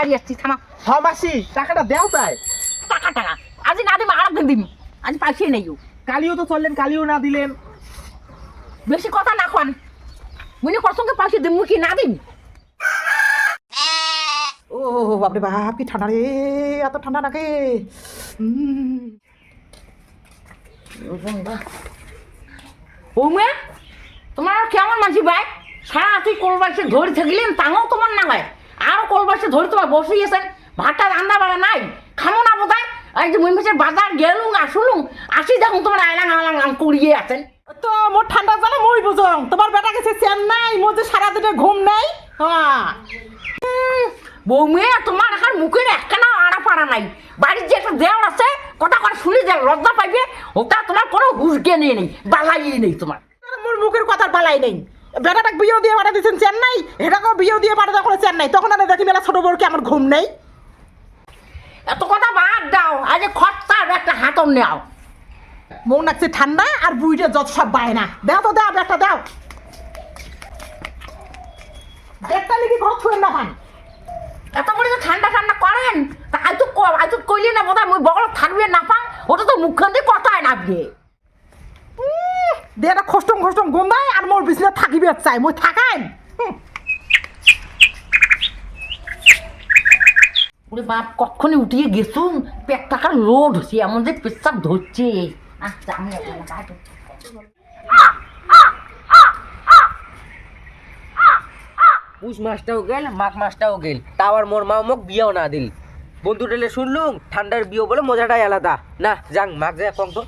বাড়ি আসছি থামা। হ্যাঁ মাসি টাকাটা দেও তাই। টাকা টাকা আজ না দিম আর একদিন দিম, আজ পাইছি নেই। কালিও তো চললেন, কালিও না দিলেন। বেশি কথা না খান, মনে করসঙ্গে পাইছি দিম কি না দিম। ও বাপরে বাপ কি ঠান্ডা রে, এত ঠান্ডা নাকি। ও মেয়ে তোমার কেমন মাঝি ভাই, সারা তুই কলবাসে ধরে থাকলেন তাও তোমার না হয়, আরো কলবাসে ধরে তোমার বসিয়েছেন, ভাতটা রান্না বাড়া নাই খামো না বোধ হয়। এই যে মুই বাজার গেলুম আসলুম আসি দেখুন তোমার আয়লাং আলাং করিয়ে আছেন। তো মোর ঠান্ডা জানা মই বুঝং, তোমার বেটা গেছে চেন্নাই, মোর যে সারাদিনে ঘুম নাই। হ্যাঁ বউ মেয়ে তোমার এখন মুখের একখানা আড়া পাড়া নাই, বাড়ির যে একটা দেওয়ার আছে কথা করে শুনে যে লজ্জা পাইবে, ওটা তোমার কোনো হুশ জ্ঞান নেই, বালাই নেই তোমার। মোর মুখের কথার বালাই নেই। বেটাটাকে বিয়েও দিয়ে পাঠা দিচ্ছেন চেন্নাই, এটাকেও বিয়েও দিয়ে পাঠা করে চেন্নাই, তখন আর দেখি মেলা ছোট বউকে আমার ঘুম নেই। এত কথা বাদ দাও, আজ খরচার একটা হাতর নেও। মন লাগছে ঠান্ডা আর বুইটা যত সব বায় না। দাও তো দাও, একটা দাও। একটা লিখি ঘর ছুঁড়ে না পান। এত করে যে ঠান্ডা ঠান্ডা করেন তা আজ তো কইলে না বোধ হয় মুই বগল থাকবে না পাং, ওটা তো মুখখান দিয়ে কথায় নাববে। দেটা খষ্টম খষ্টম গন্ধায় আর মোর বিছনা থাকিবে চাই, মই থাকাই। ওরে বাপ কখনই উঠিয়ে গেছুম, পেট টাকার লোড হচ্ছে, এমন যে পেশাব ধরছে। আচ্ছা আমি পুষ মাসটাও গেল, মাঘ মাসটাও গেল, তাও আর মোর মা মোক বিয়েও না দিল। বন্ধু টেলে শুনলুম ঠান্ডার বিয়ে বলে মজাটাই আলাদা। না যাং মাঘ যায় কম তো।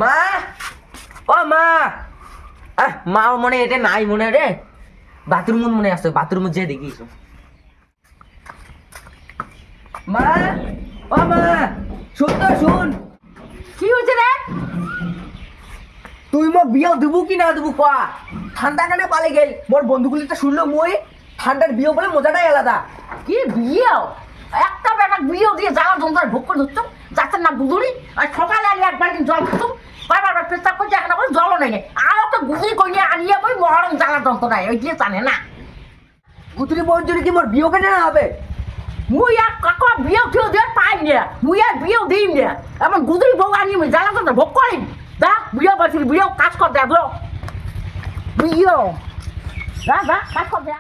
মা ও মা, মা মনে এটা নাই মনে রে, বাথরুম মনে আছে, বাথরুম যে দেখিস। মা ও মা, শুন তো শুন। কি হয়েছে রে? তুই মোক বিয়েও দেবো কি না দেবো পা, ঠান্ডা কানে পালে গেল। মোর বন্ধুগুলিটা শুনলো মই ঠান্ডার বিয়ে বলে মজাটাই আলাদা। কি বিয়েও? একটা বেটা বিয়েও দিয়ে জ্বালা যন্ত্রণায় ভোগ করে ধরতাম, যাচ্ছেন না বুধুরি। আর সকালে আনি এক বালতি জল খেতাম, বারবার পেশাব করছে, একটা করে জলও নেই। আর একটা গুজরি করিয়ে আনিয়ে বই মহরম জ্বালা যন্ত্রণায়, ওই দিয়ে জানে না। গুতুরি বোন যদি কি মোর বিয়ে কেটে না হবে? মুই আর কাকা বিয়েও কেউ দিয়ে পাই না, মুই আর বিয়েও দিই না। এমন গুজরি বউ আনিয়ে মুই জ্বালা যন্ত্রণা ভোগ করিম। দা বিয়ে বাড়ছিল, বিয়েও কাজ কর দেয় বিয়েও, যা যা কাজ কর দেয়।